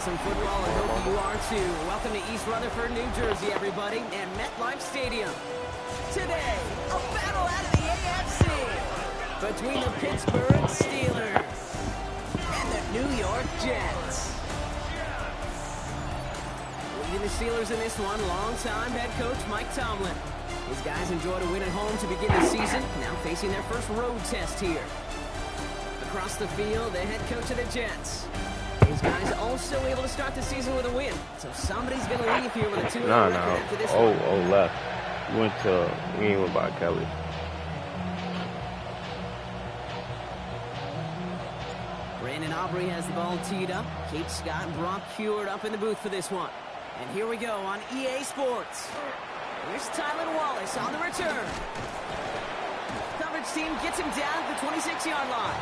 some football, and hope you are too. Welcome to East Rutherford, New Jersey, everybody, and MetLife Stadium. Today, a battle out of the AFC between the Pittsburgh Steelers and the New York Jets. Leading the Steelers in this one, longtime head coach Mike Tomlin. His guys enjoyed a win at home to begin the season, now facing their first road test here. Across the field, the head coach of the Jets. These guys also able to start the season with a win, so somebody's going to leave here with a 2-0 record after this one. Left. He went by Kelly. Brandon Aubrey has the ball teed up. Kate Scott and Brock Heward up in the booth for this one. And here we go on EA Sports. Here's Tylan Wallace on the return. Coverage team gets him down at the 26-yard line.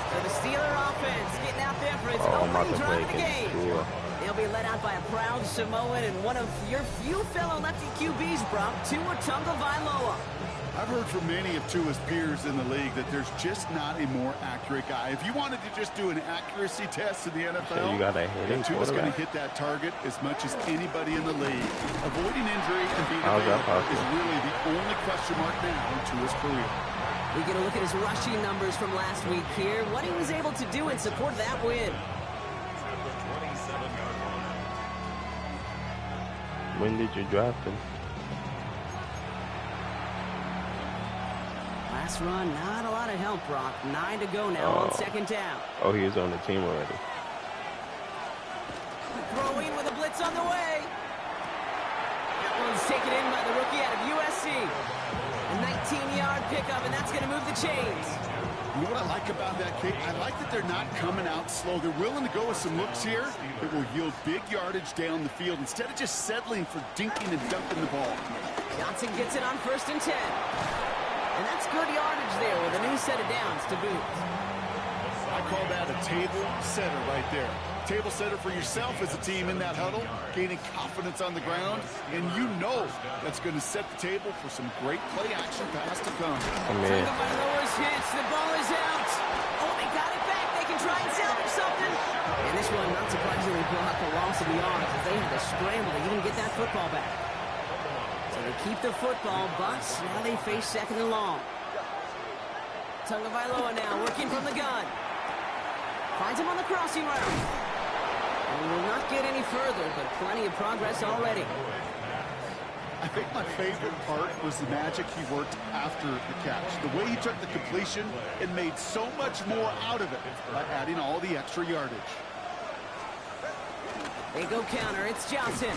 So the Steeler offense getting out there for its opening drive of the game. They'll be led out by a proud Samoan and one of your few fellow lefty QBs, Brock, Tua Tagovailoa. I've heard from many of Tua's peers in the league that there's just not a more accurate guy. If you wanted to just do an accuracy test in the NFL, Tua's going to hit that target as much as anybody in the league. Avoiding injury and being available is really the only question mark now in Tua's career. We get a look at his rushing numbers from last week here, what he was able to do in support of that win. When did you draft him? Last run, not a lot of help, Brock. 9 to go now on second down. Oh, he was on the team already. Throwing with a blitz on the way. That one's taken in by the rookie out of USC. A 19-yard pickup, and that's going to move the chains. You know what I like about that, Kate? I like that they're not coming out slow. They're willing to go with some looks here that will yield big yardage down the field instead of just settling for dinking and dunking the ball. Johnson gets it on 1st and 10. And that's good yardage there with a new set of downs to boot. I call that a table setter right there. Table setter for yourself as a team in that huddle, gaining confidence on the ground, and you know that's going to set the table for some great play-action pass to come. Tagovailoa's hits. The ball is out. Oh, they got it back. They can try and salvage something. And this one, not surprisingly, brought the loss of the yards as they had to scramble to even get that football back. So they keep the football, but now they face 2nd and long. Tagovailoa now working from the gun. Finds him on the crossing route. And will not get any further, but plenty of progress already. I think my favorite part was the magic he worked after the catch. The way he took the completion and made so much more out of it by adding all the extra yardage. They go counter. It's Johnson.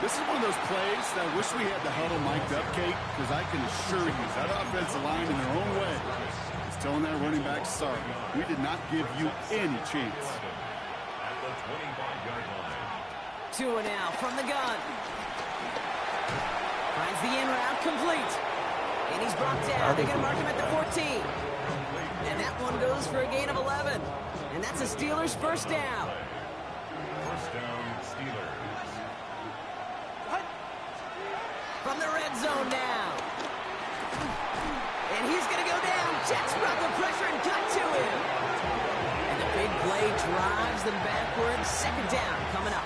This is one of those plays that I wish we had the huddle mic'd up, Kate, because I can assure you that offensive line in their own way is telling that running back, sorry, we did not give you any chance. Tua now from the gun. Finds the in route complete. And he's brought down. They're going to mark him at the 14. And that one goes for a gain of 11. And that's a Steelers first down. First down, Steelers. From the red zone now. And he's going to go down. Jets brought the pressure and got to him. And the big play drives them backwards. 2nd down coming up.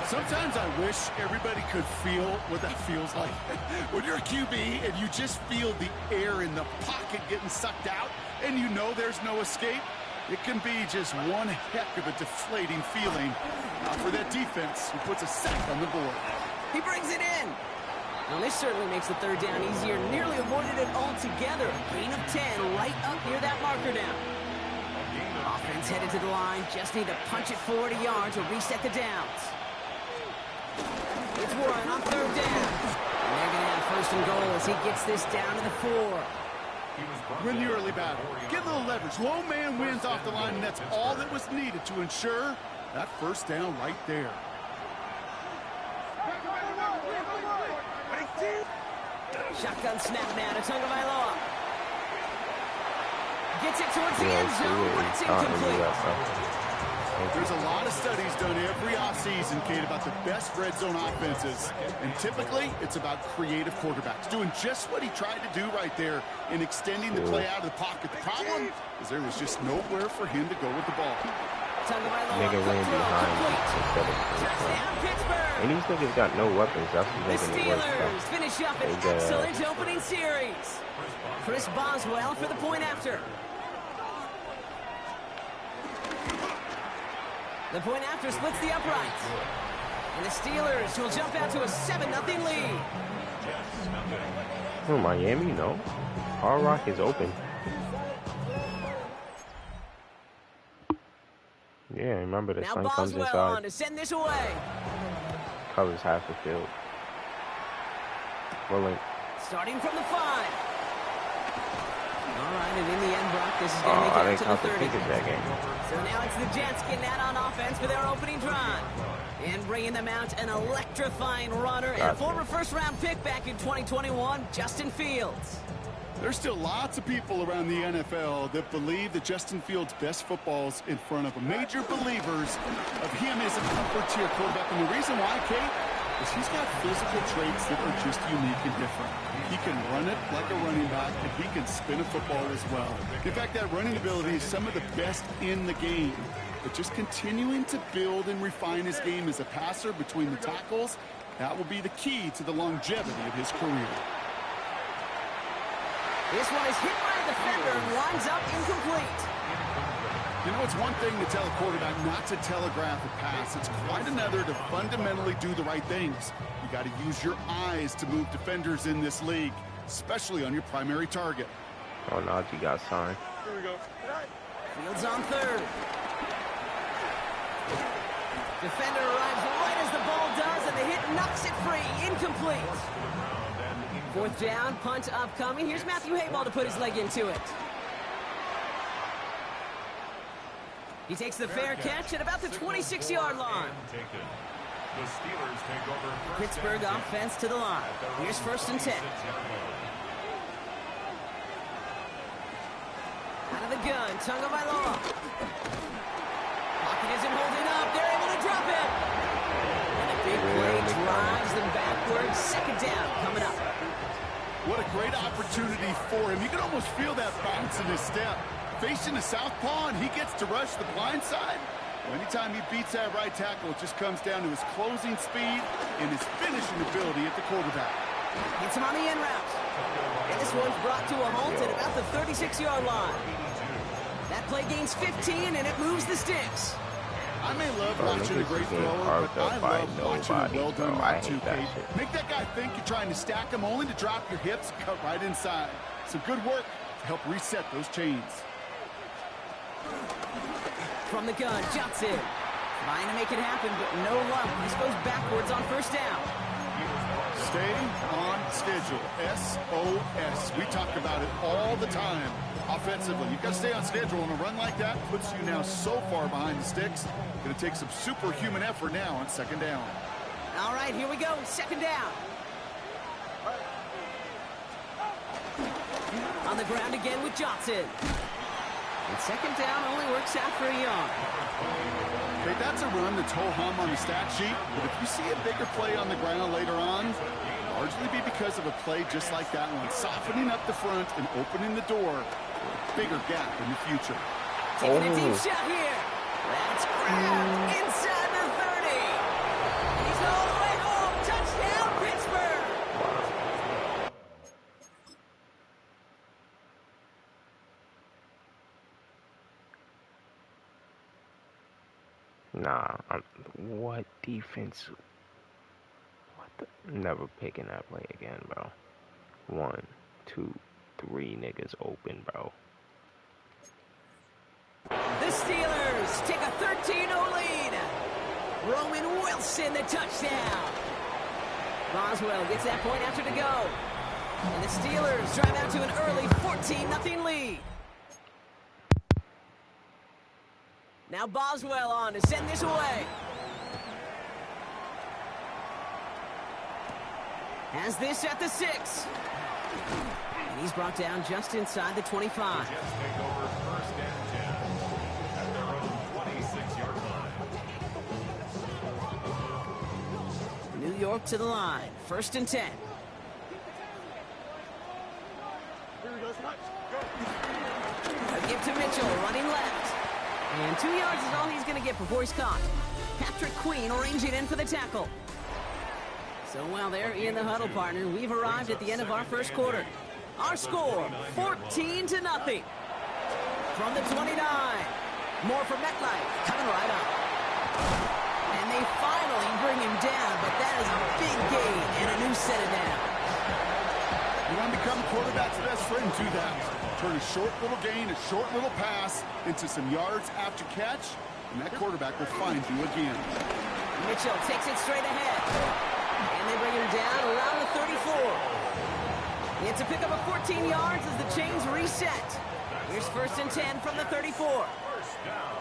Sometimes I wish everybody could feel what that feels like. When you're a QB and you just feel the air in the pocket getting sucked out and you know there's no escape, it can be just one heck of a deflating feeling. For that defense who puts a sack on the board. He brings it in. Well, this certainly makes the 3rd down easier. Nearly avoided it altogether. A gain of 10 right up near that marker down. Offense headed to the line. Just need to punch it 40 yards or reset the downs. It's Warren on 3rd down. And they're going to have 1st and goal as he gets this down to the 4. Win the early battle. Get a little leverage. Low man wins off the line, and that's all that was needed to ensure that 1st down right there. Shotgun snap now to Tagovailoa. Gets it towards the end zone, but it's incomplete. There's a lot of studies done every offseason, Kate, about the best red zone offenses. And typically, it's about creative quarterbacks doing just what he tried to do right there in extending the play out of the pocket. The problem is there was just nowhere for him to go with the ball. Nigga ran behind instead of Touchdown, Pittsburgh. and these niggas got no weapons. That's what's The making it worse, Steelers bro. finish up an They, excellent opening series. Chris Boswell for the point after. The point after splits the uprights. And the Steelers will jump out to a 7-0 lead. Oh, Miami, no. Hard Rock is open. Yeah, remember the Now sun comes Boswell on inside, to send this away. covers half the field. Rolling. Starting from the 5. All right, and in the end, Brock, this is going to Oh, make I it didn't to the count the 30. tickets that game. So now it's the Jets getting out on offense for their opening drive. And bringing them out an electrifying runner and a Gotcha. former first-round pick back in 2021, Justin Fields. There's still lots of people around the NFL that believe that Justin Fields' best football's in front of him. Major believers of him as an upper-tier quarterback. And the reason why, Kate, is he's got physical traits that are just unique and different. He can run it like a running back, and he can spin a football as well. In fact, that running ability is some of the best in the game. But just continuing to build and refine his game as a passer between the tackles, that will be the key to the longevity of his career. This one is hit by a defender and winds up incomplete. You know, it's one thing to tell a quarterback not to telegraph a pass. It's quite another to fundamentally do the right things. You got to use your eyes to move defenders in this league, especially on your primary target. Oh, Najee got signed. Here we go. Fields on 3rd. Defender arrives right as the ball does, and the hit knocks it free. Incomplete. 4th down, punt upcoming. Here's Matthew Hayball to put his leg into it. He takes the fair catch at about the 26-yard line. The Steelers take over Pittsburgh offense to the line. Here's 1st and 10. Out of the gun, Tagovailoa. Pocket isn't holding up. They're able to drop it. And a big play drives them backwards. 2nd down coming up. What a great opportunity for him. You can almost feel that bounce in his step. Facing a southpaw, and he gets to rush the blind side. Anytime he beats that right tackle, it just comes down to his closing speed and his finishing ability at the quarterback. Hits him on the end route. And this one's brought to a halt at about the 36-yard line. That play gains 15, and it moves the sticks. I may love Bro, watching a niggas great is getting thrower, carved but I up by love watching a nobody, well-done bro. I route too, hate that Kate. shit. Make that guy think you're trying to stack him only to drop your hips and cut right inside. Some good work to help reset those chains. From the gun, Johnson. Trying to make it happen, but no luck. This goes backwards on 1st down. Stay on schedule. SOS. We talk about it all the time. Offensively, you've got to stay on schedule, and a run like that puts you now so far behind the sticks. Going to take some superhuman effort now on 2nd down. All right, here we go. 2nd down. On the ground again with Johnson. And 2nd down only works out for a yard. Okay, that's a run that's ho-hum on the stat sheet, but if you see a bigger play on the ground later on, largely be because of a play just like that one, softening up the front and opening the door for a bigger gap in the future. Taking a deep shot here. That's grabbed inside the 30. And he's all the way home. Touchdown, Pittsburgh. Nah, what defense? What the? Never picking that play again, bro. 1, 2, 3 niggas open, bro. The Steelers take a 13-0 lead. Roman Wilson, the touchdown. Boswell gets that point after to go. And the Steelers drive out to an early 14-0 lead. Now Boswell on to send this away. Has this at the 6. And he's brought down just inside the 25. Jets take over 1st and 10 at their own 26-yard line. New York to the line. 1st and 10. A give to Mitchell, running left. And 2 yards is all he's going to get before he's caught. Patrick Queen arranging in for the tackle. So while they're in the huddle, partner, we've arrived at the end of our first quarter. Our score, 14-0. From the 29. More from MetLife, coming right up. And they finally bring him down, but that is a big gain and a new set of down. You want to become a quarterback's best friend, do that. Turn a short little gain, a short little pass into some yards after catch, and that quarterback will find you again. Mitchell takes it straight ahead. And they bring him down around the 34. It's a pickup of 14 yards as the chains reset. Here's 1st and 10 from the 34. First down.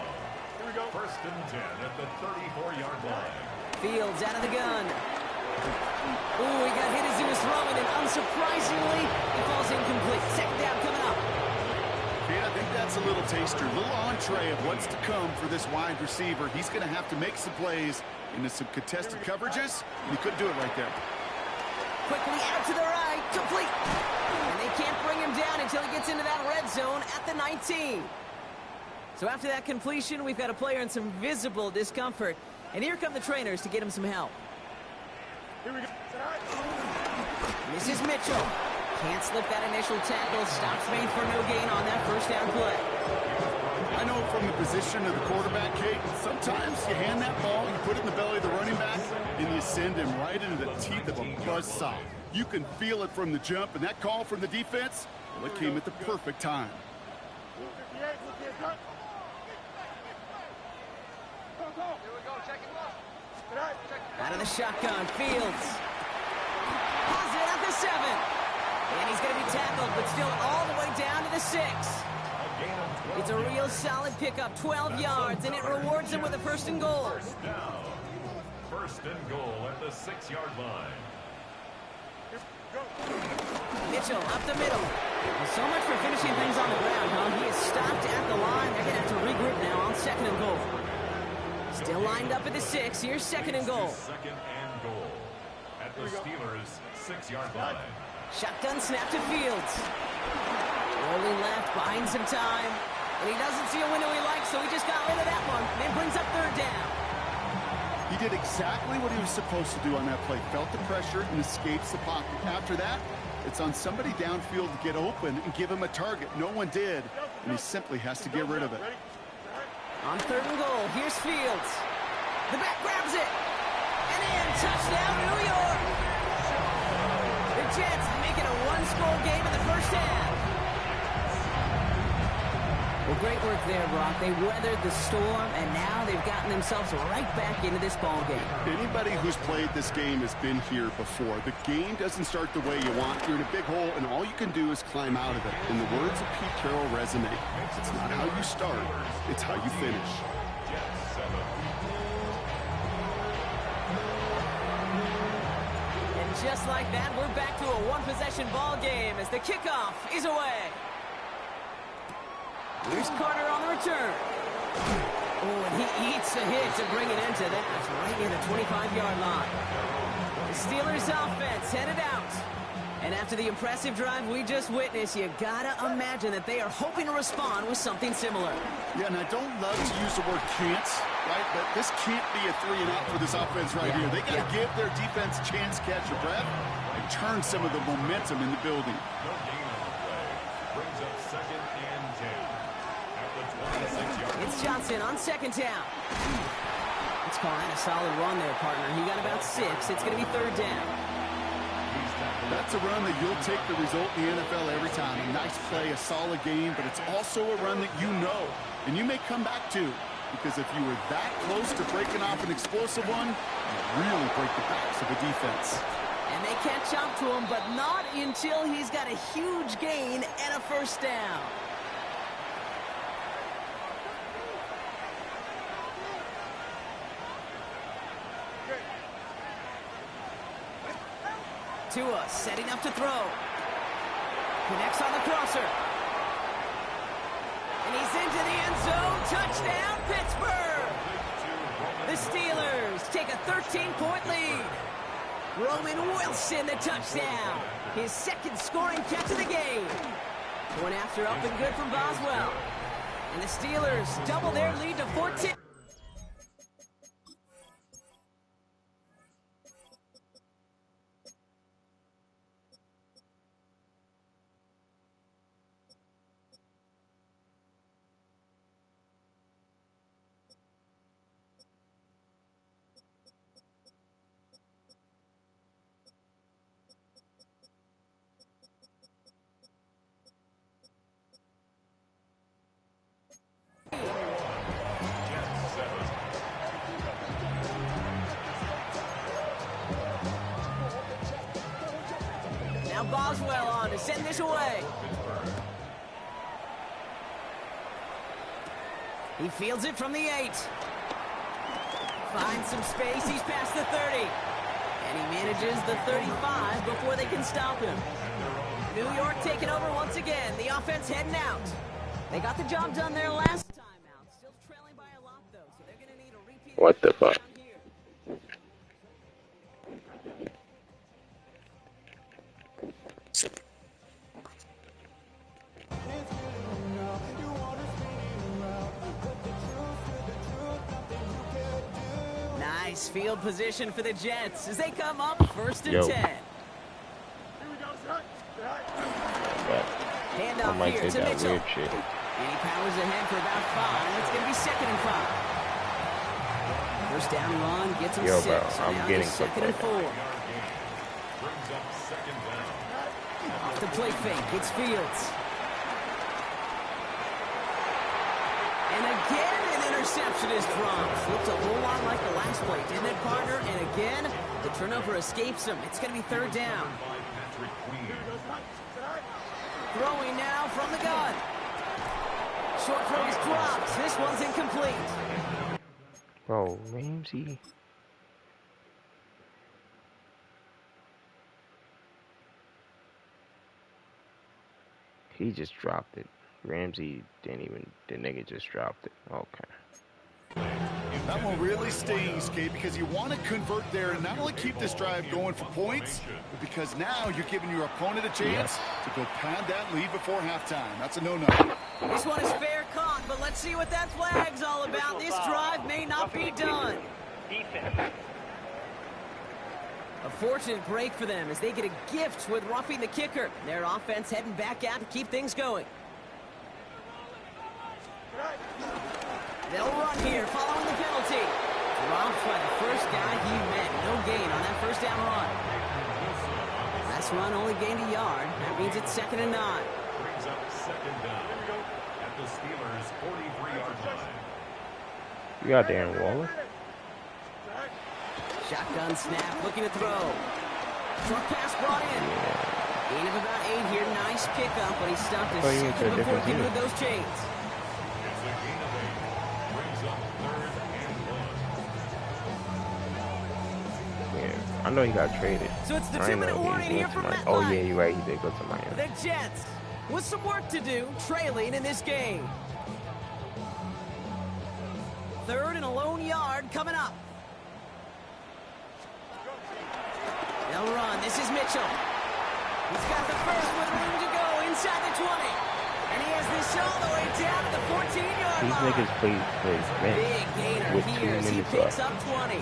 Here we go. 1st and 10 at the 34-yard line. Fields out of the gun. Ooh, he got hit as he was throwing, and unsurprisingly, he falls incomplete. 2nd down coming up. Yeah, I think that's a little taster, a little entree of what's to come for this wide receiver. He's going to have to make some plays into some contested coverages, and he couldn't do it right there. Quickly out to the right, complete. And they can't bring him down until he gets into that red zone at the 19. So after that completion, we've got a player in some visible discomfort. And here come the trainers to get him some help. Here we go. This is Mitchell. Can't slip that initial tackle. Stops made for no gain on that 1st down play. I know from the position of the quarterback, Kate, sometimes you hand that ball, you put it in the belly of the running back, and you send him right into the teeth of a buzzsaw. You can feel it from the jump, and that call from the defense, well, it came at the perfect time. Out of the shotgun, Fields. Pulls it at the 7. And he's going to be tackled, but still all the way down to the 6. It's a real solid pickup, 12 yards, and it rewards him with a 1st and goal. First down. 1st and goal at the 6-yard line. Mitchell up the middle. Well, so much for finishing things on the ground, huh? He is stopped at the line. They're going to have to regroup now on 2nd and goal. Still lined up at the 6. Here's 2nd and goal. 2nd and goal at the Steelers' 6-yard line. Shotgun snap to Fields. Rolling left, buying some time. And he doesn't see a window he likes, so he just got rid of that one. Then brings up 3rd down. He did exactly what he was supposed to do on that play. Felt the pressure and escapes the pocket. After that, it's on somebody downfield to get open and give him a target. No one did, and he simply has to get rid of it. On 3rd and goal, here's Fields. The back grabs it. And in, touchdown, New York. The Jets make it a 1-score game in the 1st half. Well, great work there, Brock. They weathered the storm, and now they've gotten themselves right back into this ball game. Anybody who's played this game has been here before. The game doesn't start the way you want. You're in a big hole, and all you can do is climb out of it. In the words of Pete Carroll resonate, it's not how you start, it's how you finish. And just like that, we're back to a 1-possession ball game as the kickoff is away. Here's Carter on the return. Oh, and he eats a hit to bring it into that. Right near the 25-yard line. The Steelers offense headed out. And after the impressive drive we just witnessed, you gotta imagine that they are hoping to respond with something similar. Yeah, and I don't love to use the word can't, right? But this can't be a 3-and-out for this offense right here. They gotta give their defense a chance to catch a breath and turn some of the momentum in the building. No gain on the play. Brings up 2nd and 10. It's Johnson on 2nd down. Let's call that a solid run there, partner. He got about 6. It's going to be 3rd down. That's a run that you'll take the result in the NFL every time. A nice play, a solid game, but it's also a run that you know and you may come back to, because if you were that close to breaking off an explosive one, you really break the backs of the defense. And they catch up to him, but not until he's got a huge gain and a 1st down. Tua setting up to throw. Connects on the crosser. And he's into the end zone. Touchdown, Pittsburgh! The Steelers take a 13-point lead. Roman Wilson, the touchdown. His 2nd scoring catch of the game. Going after up and good from Boswell. And the Steelers double their lead to 14. Now Boswell on to send this away. He fields it from the 8. Finds some space. He's past the 30. And he manages the 35 before they can stop him. New York taking over once again. The offense heading out. They got the job done there last time out. Still trailing by a lot, though, so they're going to need a repeat. What the fuck? Nice field position for the Jets as they come up 1st and Yo. 10. But I Handoff might here say to that Mitchell. weird shit. And he powers ahead for about 5. It's going to be 2nd and 5. First down run gets him Yo, 6. bro, So I'm now getting it's cooked 2nd and right 4. Brings up second down. Off the play fake, it's Fields. And again, an interception is dropped. Looked a whole lot like the last play, didn't it, partner? And again, the turnover escapes him. It's going to be 3rd down. By Patrick Queen. Throwing now from the gun. Short throw is dropped. This one's incomplete. Bro, Ramsey. He just dropped it. Ramsey didn't even, the nigga just dropped it. Okay. That one really stings, Kate, because you want to convert there and not only keep this drive going for points, but because now you're giving your opponent a chance to go pad that lead before halftime. That's a no-no. This one is fair caught, but let's see what that flag's all about. This drive may not be done. A fortunate break for them as they get a gift with roughing the kicker. Their offense heading back out to keep things going. They'll run here following the penalty. Dropped by the first guy he met. No gain on that first down run. Last run only gained a yard. That means it's 2nd and 9. Brings up second down at the Steelers' 43-yard line. You got Darren Waller? Shotgun snap, looking to throw. Short pass brought in. Gain of about 8 here. Nice pickup, but he stopped his Oh, you went to a second before different getting team. with those chains. It's a gain of 8. Brings up 3rd and 1. Yeah. I know he got traded. So it's the I didn't 2-minute know he warning went here to from Miami. MetLife. Oh, yeah, you're right. He did go to Miami. The Jets with some work to do, trailing in this game. 3rd and a lone yard coming up. They'll run. This is Mitchell. He's got the first with room to go inside the 20. And he has this all the way down to the 14-yard These line. niggas play man. Big gainer with 2 here as he minutes picks left. up 20.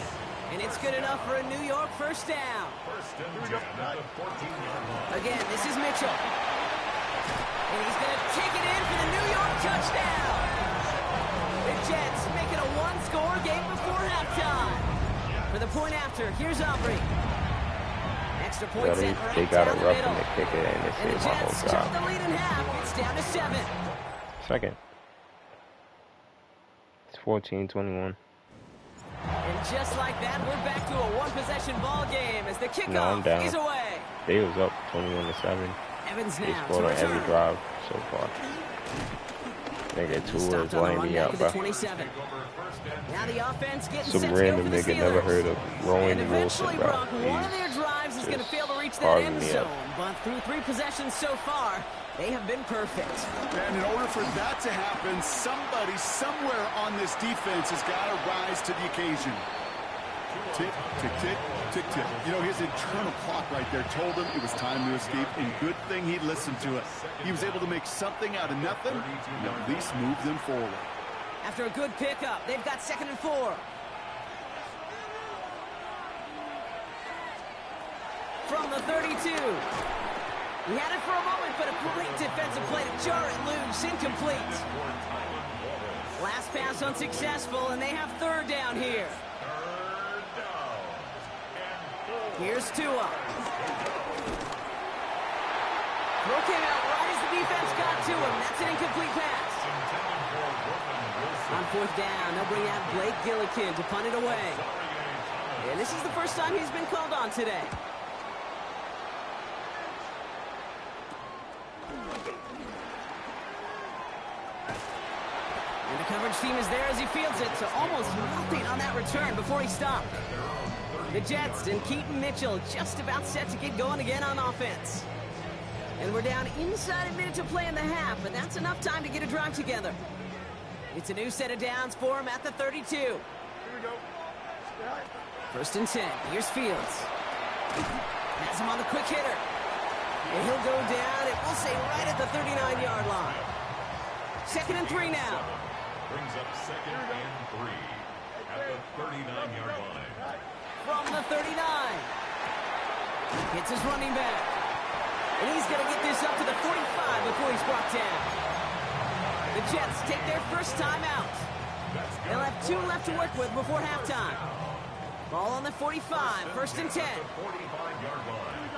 And it's good enough for a New York first down. First and 10 at the 14-yard line. Again, this is Mitchell. And he's going to take it in for the New York touchdown. The Jets make it a one-score game before halftime. For the point after, here's Aubrey. Extra point set right They got a down the rough in middle. the kicker and And it the saved my Jets whole cut job. the lead in half. It's down to 7. Second. It's 14-21. And just like that, we're back to a one-possession ball game as the No, I'm kickoff down. is away. They was up 21-7. Evans They now scored to on every return. drive so far. Nigga, Tua Stopped is on the lining run me back up, at the bro. 27. Now the offense getting Some set to go random for the nigga never Steelers. heard of Rowan And eventually, Wilson, bro. Brock, one of their drives is going to just fail to reach that carving end me zone. up. But through 3 possessions so far, they have been perfect. And in order for that to happen, somebody somewhere on this defense has got to rise to the occasion. Tick, tick, tick, tick, tick. You know, his internal clock right there told him it was time to escape, and good thing he listened to it. He was able to make something out of nothing, and at least move them forward. After a good pickup, they've got 2nd and 4. From the 32. He had it for a moment, but a great defensive play to jar it loose. Incomplete. Last pass unsuccessful, and they have 3rd down here. Here's Tua. Throw came out right as the defense got to him. That's an incomplete pass. On 4th down, they'll bring out Blake Gillikin to punt it away. And this is the first time he's been called on today. And the coverage team is there as he fields it, so almost nothing on that return before he stopped. The Jets and Keaton Mitchell just about set to get going again on offense. And we're down inside a minute to play in the half, but that's enough time to get a drive together. It's a new set of downs for him at the 32. Here we go. 1st and 10. Here's Fields. Has him on the quick hitter. And he'll go down, and we'll say right at the 39-yard line. 2nd and 3 now. Brings up 2nd and 3 at the 39-yard line. From the 39. Hits his running back. And he's going to get this up to the 45 before he's brought down. The Jets take their first time out. They'll have 2 left to work with before halftime. Ball on the 45, 1st and 10. 45-yard line.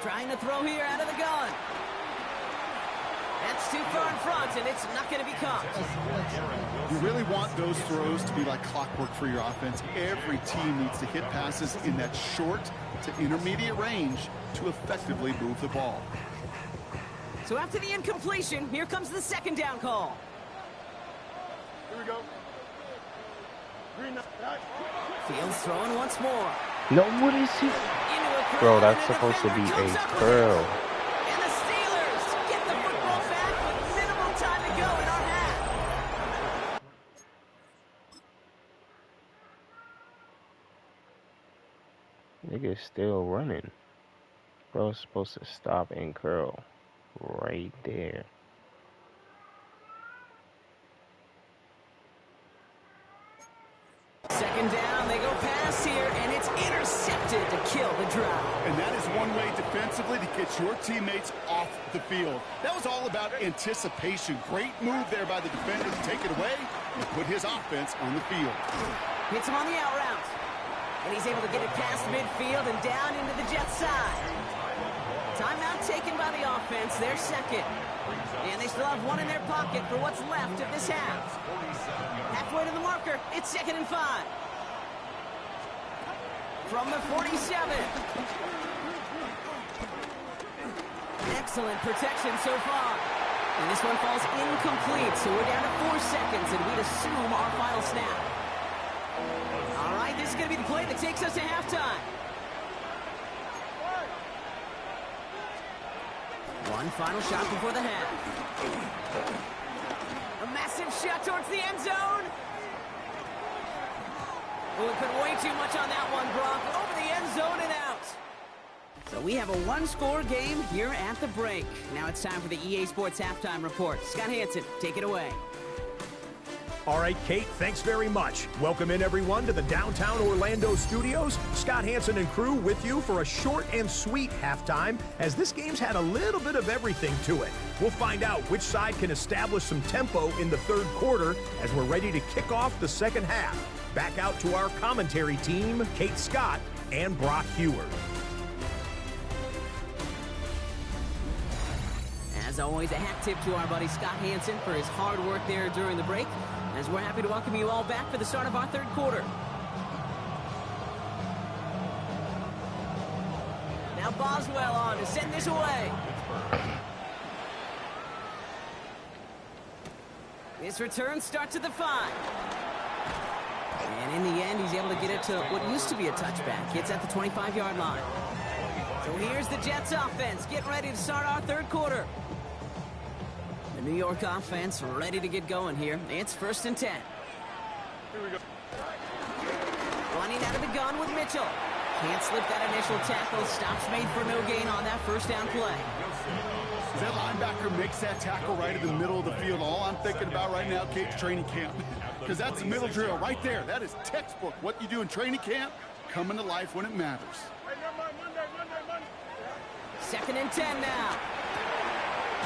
Trying to throw here out of the gun. That's too far in front, and it's not going to be caught. You really want those throws to be like clockwork for your offense. Every team needs to hit passes in that short to intermediate range to effectively move the ball. So after the incompletion, here comes the 2nd down call. Here we go. Fields throwing once more. No, what is he? Bro, that's supposed to be a curl. And the Steelers get the football back with minimal time to go in our half. Nigga's still running. Bro's supposed to stop and curl right there. Second down, they go pass here, and it's intercepted to kill the drive. And that is one way defensively to get your teammates off the field. That was all about anticipation. Great move there by the defender to take it away and put his offense on the field. Hits him on the out route. And he's able to get it past midfield and down into the Jets side. Timeout taken by the offense, their 2nd. And they still have 1 in their pocket for what's left of this half. Halfway to the marker, it's 2nd and 5. From the 47. Excellent protection so far. And this one falls incomplete, so we're down to 4 seconds, and we'd assume our final snap. All right, this is going to be the play that takes us to halftime. One final shot before the half. A massive shot towards the end zone. Oh, we put way too much on that one, Brock. Over the end zone and out. So we have a 1-score game here at the break. Now it's time for the EA Sports Halftime Report. Scott Hanson, take it away. All right, Kate, thanks very much. Welcome in, everyone, to the downtown Orlando studios. Scott Hanson and crew with you for a short and sweet halftime, as this game's had a little bit of everything to it. We'll find out which side can establish some tempo in the 3rd quarter as we're ready to kick off the 2nd half. Back out to our commentary team, Kate Scott and Brock Huard. As always, a hat tip to our buddy Scott Hanson for his hard work there during the break, as we're happy to welcome you all back for the start of our 3rd quarter. Now Boswell on to send this away. This return starts at the 5. And in the end, he's able to get it to what used to be a touchback. It's at the 25-yard line. So here's the Jets offense getting ready to start our third quarter. The New York offense ready to get going here. It's 1st and 10. Here we go. Running out of the gun with Mitchell. Can't slip that initial tackle. Stops made for no gain on that first down play. That linebacker makes that tackle right in the middle of the field. All I'm thinking about right now, Kate's training camp. Because that's the middle drill right there. That is textbook. What you do in training camp, coming to life when it matters. Monday. 2nd and 10 now.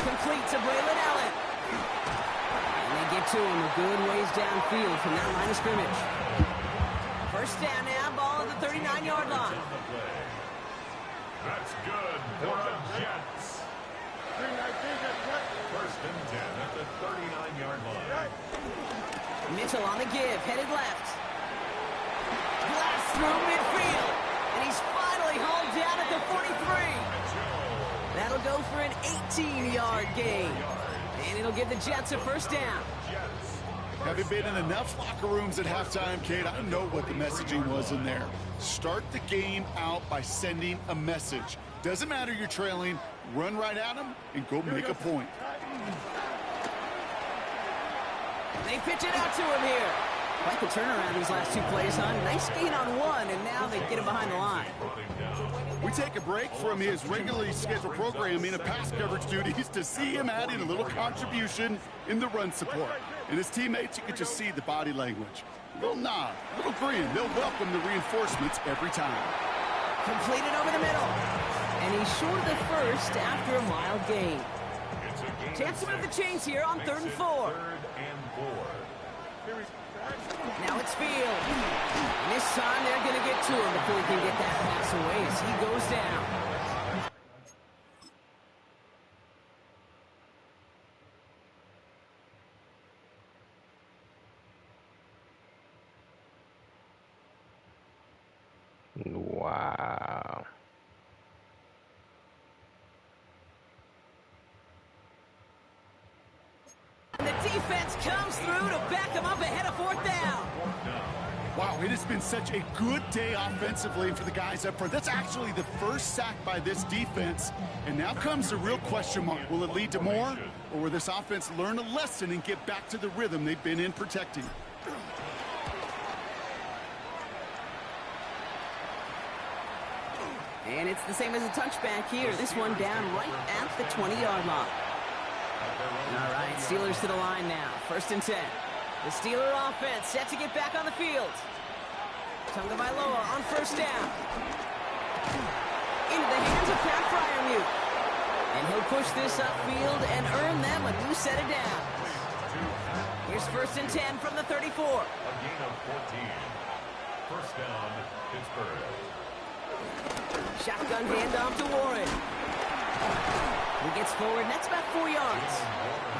Complete to Braylon Allen. And they get to him a good ways downfield from that line of scrimmage. First down now, ball at the 39-yard line. That's good for the Jets. 1st and 10 at the 39-yard line. Mitchell on the give, headed left. Blast through midfield. And he's finally hauled down at the 43. That'll go for an 18-yard gain. And it'll give the Jets a first down. Having been in enough locker rooms at halftime, Kate, I know what the messaging was in there. Start the game out by sending a message. Doesn't matter you're trailing, run right at them and go make a point. They pitch it out to him here. Quite the turnaround these last two plays, huh? Nice gain on one, and now they get him behind the line. We take a break from his regularly scheduled programming and pass coverage duties to see him adding a little contribution in the run support. And his teammates, you can just see the body language. A little nod, a little grin. They'll welcome the reinforcements every time. Completed over the middle. And he's short of the first after a mild gain. Chance to move the chains here on 3rd and 4. Now it's Field. And this time they're going to get to him before he can get that pass away as he goes down. Wow. And the defense comes through to back him up ahead of 4th down. Wow, it has been such a good day offensively for the guys up front. That's actually the first sack by this defense. And now comes the real question mark. Will it lead to more? Or will this offense learn a lesson and get back to the rhythm they've been in protecting? And it's the same as a touchback here. This one down right at the 20-yard line. All right, Steelers to the line now. 1st and 10. The Steeler offense set to get back on the field. Tagovailoa on 1st down. Into the hands of Pat Freiermuth. And he'll push this upfield and earn them a new set of downs. Here's 1st and 10 from the 34. A gain of 14. First down, Pittsburgh. Shotgun handoff to Warren. He gets forward, and that's about 4 yards.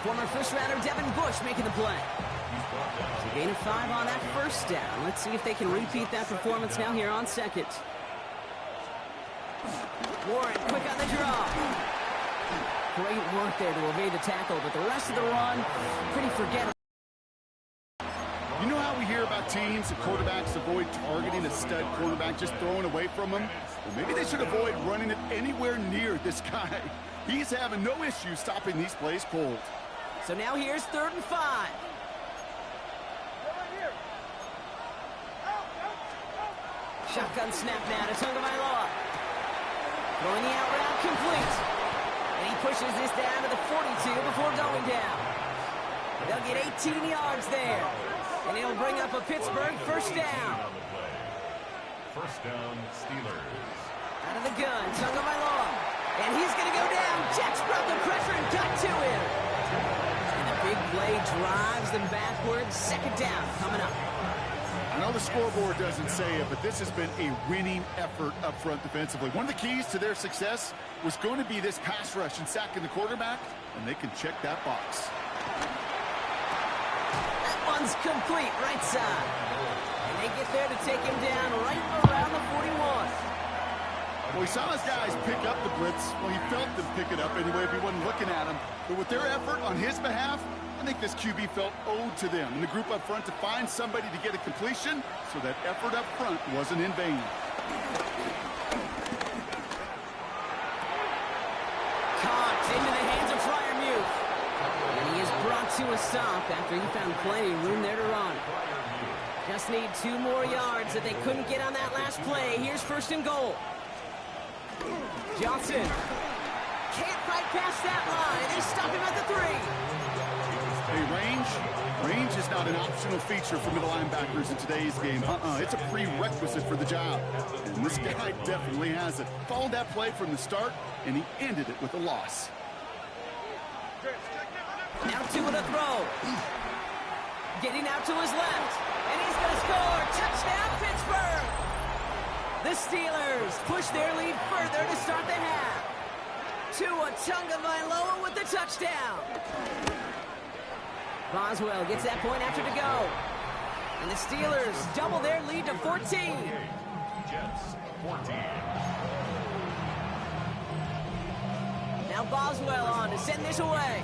Former first-rounder Devin Bush making the play. So gain of 5 on that first down. Let's see if they can repeat that performance now here on 2nd. Warren quick on the draw. Great work there to evade the tackle, but the rest of the run, pretty forgettable. You know how we hear about teams and quarterbacks avoid targeting a stud quarterback, just throwing away from him? Well, maybe they should avoid running it anywhere near this guy. He's having no issue stopping these plays cold. So now here's 3rd and 5. Shotgun snap now to Tagovailoa. Throwing the out route complete. And he pushes this down to the 42 before going down. They'll get 18 yards there. And it'll bring up a Pittsburgh first down. First down, Steelers. Out of the gun, Tagovailoa. And he's going to go down. Jets brought the pressure and got to him. And the big play drives them backwards. 2nd down coming up. I know the scoreboard doesn't say it, but this has been a winning effort up front defensively. One of the keys to their success was going to be this pass rush and sacking the quarterback, and they can check that box. That one's complete, right side. And they get there to take him down right around the 41. Well, he saw his guys pick up the blitz. Well, he felt them pick it up anyway if he wasn't looking at him. But with their effort on his behalf, I think this QB felt owed to them and the group up front to find somebody to get a completion, so that effort up front wasn't in vain. to a stop after he found plenty of room there to run. Just need 2 more yards that they couldn't get on that last play. Here's 1st and goal. Johnson can't fight past that line. They stop him at the 3. Hey, range is not an optional feature for middle linebackers in today's game. It's a prerequisite for the job. And this guy definitely has it. Followed that play from the start, and he ended it with a loss. Now 2 with a throw. Getting out to his left. And he's going to score. Touchdown, Pittsburgh. The Steelers push their lead further to start the half. Tua Tagovailoa with the touchdown. Boswell gets that point after to go. And the Steelers double their lead to 14. Jets 14. Now Boswell on to send this away.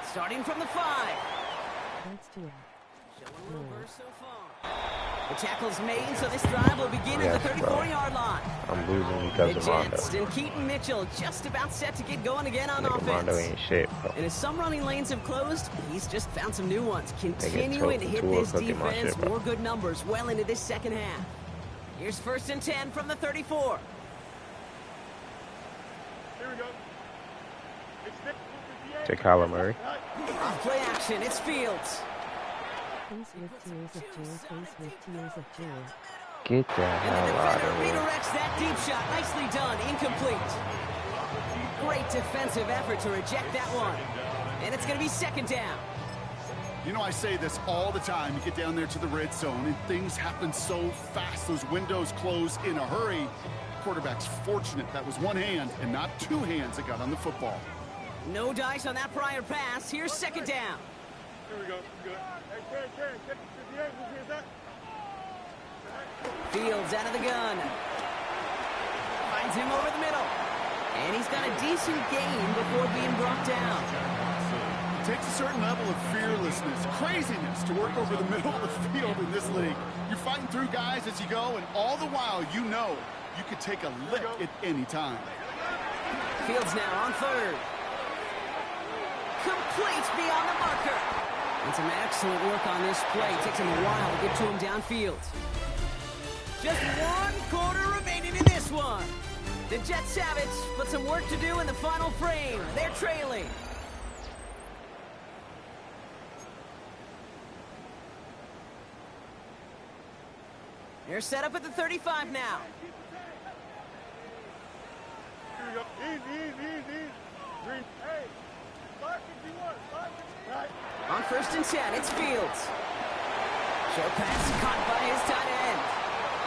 Starting from the 5. Let's do it. Showing a little burst so far. The tackle's made, so this drive will begin at the 34-yard line. I'm losing because of The Rondo. Jets and Keaton Mitchell just about set to get going again on Nigga, offense. Rondo ain't shit, bro. And as some running lanes have closed, he's just found some new ones. Tua Continuing to hit this cooking my defense, shit, bro. more good numbers well into this second half. Here's 1st and 10 from the 34. Here we go. It's Nick. To Kyler Murray. Off play action, it's Fields. Face with tears of joy, face with tears of joy. Get the And the hell out defender of here. redirects that deep shot. Nicely done, incomplete. Great defensive effort to reject that one. And it's going to be 2nd down. You know, I say this all the time. You get down there to the red zone, and things happen so fast. Those windows close in a hurry. Quarterback's fortunate that was one hand and not 2 hands that got on the football. No dice on that prior pass. Here's 2nd down. Here we go. Good. Hey, Karen, check the angles. Here's that. Fields out of the gun. Finds him over the middle. And he's got a decent gain before being brought down. It takes a certain level of fearlessness, craziness to work over the middle of the field in this league. You're fighting through guys as you go, and all the while you know you could take a lick at any time. Fields now on 3rd. Complete beyond the marker. And some excellent work on this play. Takes him a while to get to him downfield. Just 1 quarter remaining in this one. The Jets have it, but some work to do in the final frame. They're trailing. They're set up at the 35 now. Here we go. Easy. Green. Hey. 551. 551. Right. On 1st and 10, it's Fields. Short pass caught by his tight end.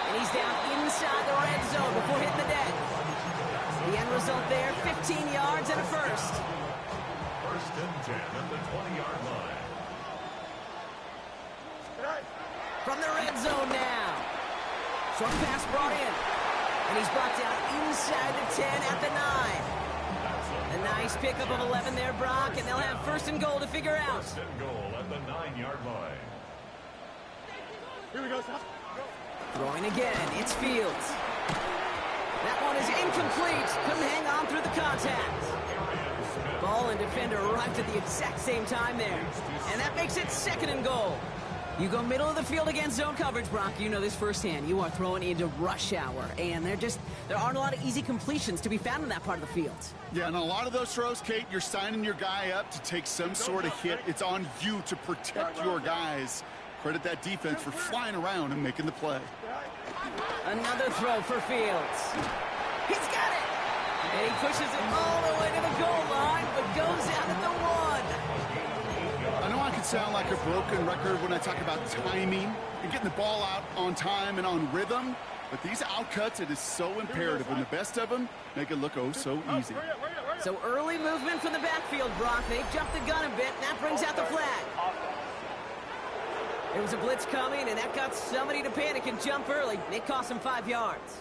And he's down inside the red zone before hitting the deck. The end result there, 15 yards and a 1st. 1st and 10 at the 20-yard line. From the red zone now. Short pass brought in. And he's brought down inside the 10 at the 9. A nice pickup of 11 there, Brock, and they'll have 1st and goal to figure out. 1st and goal at the 9-yard line. Here we go. Throwing again, it's Fields. That one is incomplete. Couldn't hang on through the contact. Ball and defender arrived at the exact same time there. And that makes it 2nd and goal. You go middle of the field against zone coverage, Brock. You know this firsthand. You are throwing into rush hour. And there aren't a lot of easy completions to be found in that part of the field. Yeah, and a lot of those throws, Kate, you're signing your guy up to take some sort of hit. It's on you to protect your guys. Credit that defense for flying around and making the play. Another throw for Fields. He's got it! And he pushes it all the way to the goal line, but goes out at the 1. I know I can sound like a broken record when I talk about timing and getting the ball out on time and on rhythm, but these outcuts, it is so imperative, and the best of them make it look oh so easy. So early movement from the backfield, Brock. They've jumped the gun a bit, and that brings out the flag. There was a blitz coming, and that got somebody to panic and jump early. It cost him 5 yards.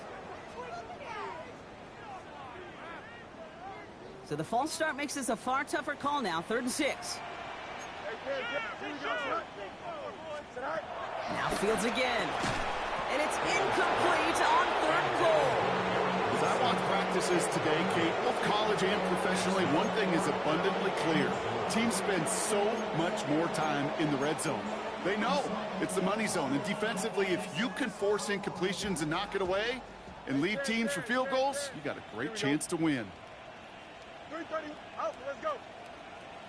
So the false start makes this a far tougher call now, 3rd and 6. Now Fields again. And it's incomplete on 3rd and goal. As I watch practices today, Kate, both college and professionally, one thing is abundantly clear. Teams spend so much more time in the red zone. They know it's the money zone. And defensively, if you can force incompletions and knock it away and leave teams for field goals, you got a great chance to win. 3:30 out. Let's go.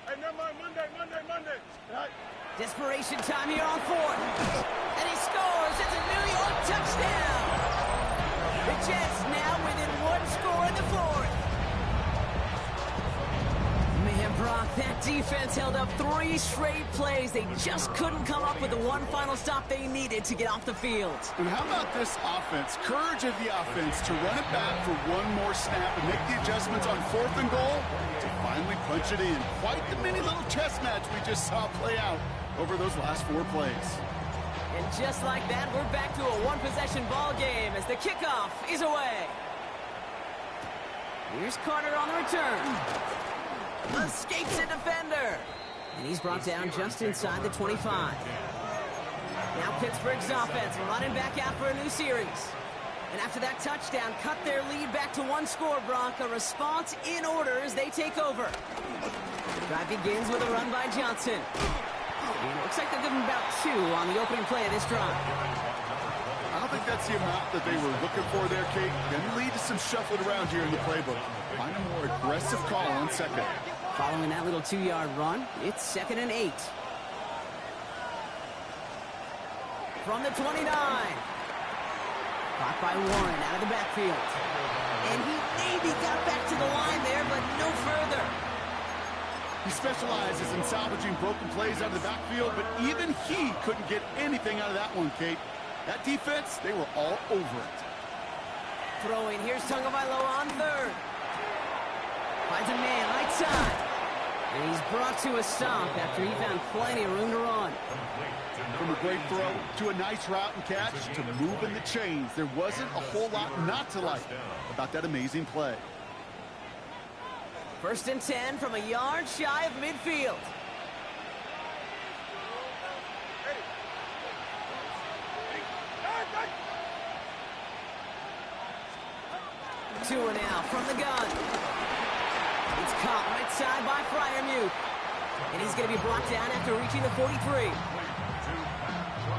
Hey, never mind. Monday. All right. Desperation time here on fourth. And he scores. It's a New York touchdown. The Jets now within one score in the fourth. Man, Brock, that defense held up 3 straight plays. They just couldn't come up with the one final stop they needed to get off the field. And how about this offense? Courage of the offense to run it back for one more snap and make the adjustments on 4th and goal to finally punch it in. Quite the mini little chess match we just saw play out over those last 4 plays. And just like that, we're back to a one-possession ball game as the kickoff is away. Here's Carter on the return. Escapes a defender. And he's brought down just inside the 25. Now Pittsburgh's offense running back out for a new series. And after that touchdown, cut their lead back to 1 score, Brock. A response in order as they take over. The drive begins with a run by Johnson. And it looks like they'll give him about 2 on the opening play of this drive. I don't think that's the amount that they were looking for there, Kate. Going to lead to some shuffling around here in the playbook. Find a more aggressive call on second. Following that little 2-yard run, it's 2nd and 8. From the 29. Caught by Warren out of the backfield. And he maybe got back to the line there, but no further. He specializes in salvaging broken plays out of the backfield, but even he couldn't get anything out of that one, Kate. That defense, they were all over it. Throwing, here's Tagovailoa on 3rd. Finds a man right side. And he's brought to a stop after he found plenty of room to run. From a great throw to a nice route and catch to moving the chains. There wasn't a whole lot not to like about that amazing play. 1st and 10 from a yard shy of midfield. Two and out from the gun. It's caught right side by Freiermuth. And he's going to be brought down after reaching the 43.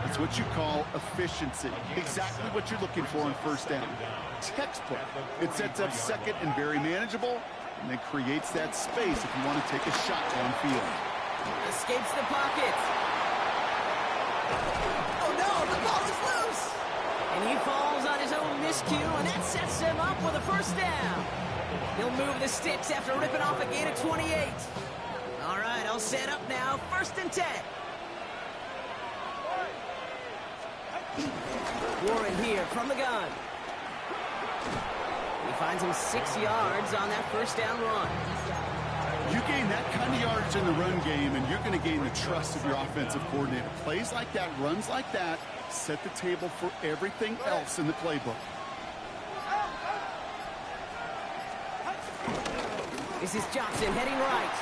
It's what you call efficiency. Exactly what you're looking for on 1st down. Textbook. It sets up second and very manageable, and then creates that space if you want to take a shot downfield. Escapes the pocket. Oh no, the ball is loose. And he falls on his own miscue, and that sets him up with a 1st down. He'll move the sticks after ripping off a gain of 28. All right, all set up now. 1st and 10. Warren here from the gun. He finds him 6 yards on that 1st down run. You gain that kind of yardage in the run game, and you're going to gain the trust of your offensive coordinator. Plays like that, runs like that, set the table for everything else in the playbook. This is Johnson heading right.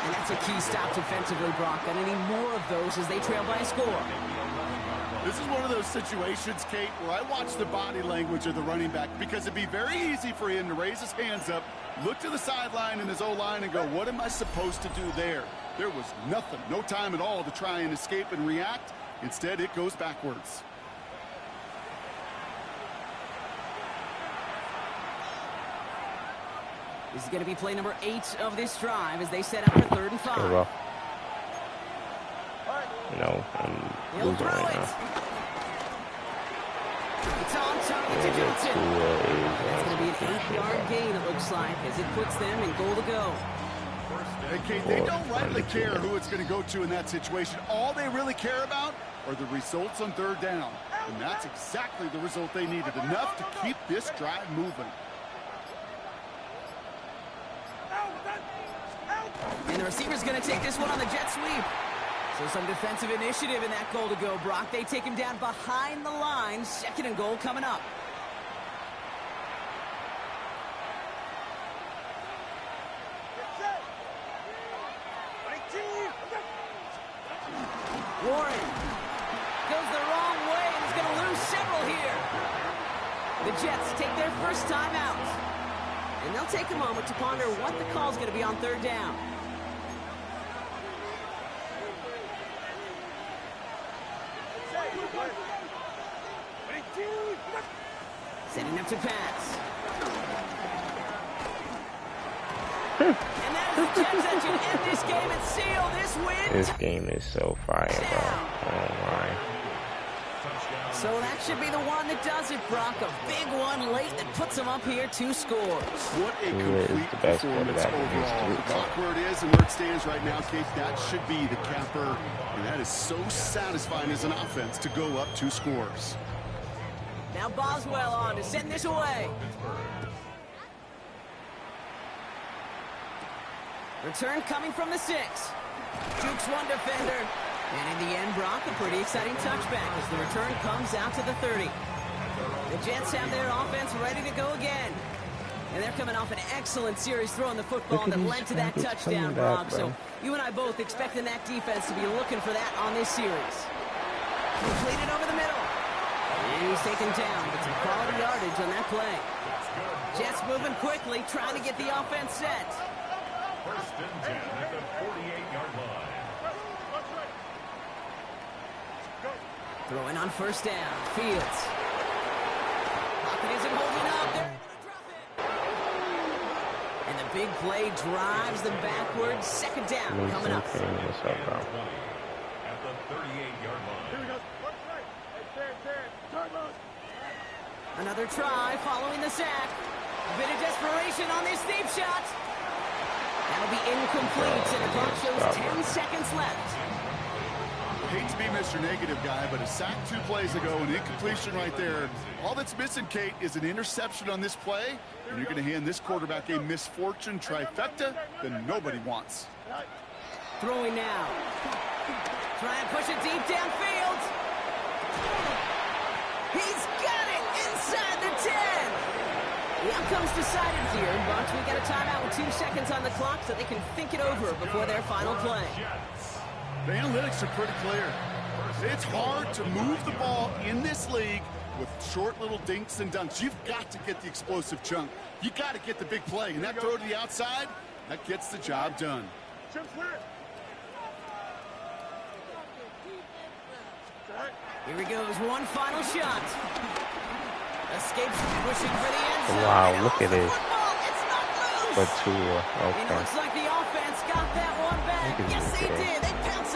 And that's a key stop defensively, Brock. And any more of those as they trail by a score. This is one of those situations, Kate, where I watch the body language of the running back because it'd be very easy for him to raise his hands up, look to the sideline in his O-line and go, what am I supposed to do there? There was nothing, no time at all to try and escape and react. Instead, it goes backwards. This is going to be play number 8 of this drive as they set up for 3rd and 5. Okay, well. No, I'm losing right now. It's on target to Johnson. That's going to be an 8-yard gain, it looks like, as it puts them in goal to go. Hey, Kate, they don't rightly care who it's going to go to in that situation. All they really care about are the results on 3rd down. And that's exactly the result they needed. Enough to keep this drive moving. And the receiver's going to take this one on the jet sweep. So some defensive initiative in that goal to go, Brock. They take him down behind the line. 2nd and goal coming up. Warren goes the wrong way and is going to lose several here. The Jets take their first time out. And they'll take a moment to ponder what the call's going to be on third down. Setting up to pass. And that is the Jets that should end this game and seal this win. This game is so fire, bro. Oh my. So that should be the one that does it, Brock. A big one late that puts them up here 2 scores. What a Who is complete the best performance quarterback in overall. history, The bro? clock where it is and where it stands right now, Kate, that should be the capper. And that is so satisfying as an offense to go up 2 scores. Now Boswell on to send this away. Return coming from the 6. Jukes one defender. And in the end, Brock, a pretty exciting touchback as the return comes out to the 30. The Jets have their offense ready to go again. And they're coming off an excellent series throwing the football that led to that touchdown, Brock. So you and I both expecting that defense to be looking for that on this series. Completed over the middle. And he's taken down, but some quality yardage on that play. Jets moving quickly, trying to get the offense set. First and 10 at the 48-yard line. Throwing on first down. Fields. Pocket isn't holding up. They're able to drop it. And the big play drives them backwards. Second down coming up. What's up, bro? At the 38-yard line. Another try following the sack. A bit of desperation on this deep shot. That'll be incomplete, and the clock shows 10 seconds left. Hate to be Mr. Negative guy, but a sack 2 plays ago, an incompletion right there. All that's missing, Kate, is an interception on this play, and you're going to hand this quarterback a misfortune trifecta that nobody wants. Throwing now. Try and push it deep downfield. He's got it inside the 10. The outcome's decided here, but we got a timeout with 2 seconds on the clock so they can think it over before their final play. The analytics are pretty clear. It's hard to move the ball in this league with short little dinks and dunks. You've got to get the explosive chunk. You got to get the big play, and that throw to the outside, that gets the job done. Here he goes, one final shot. Escapes pushing for the end zone. Wow, look at it. It's not loose. But Tua, And it okay. looks like the offense got that one back. Look at Yes, this they guy. did. They pounce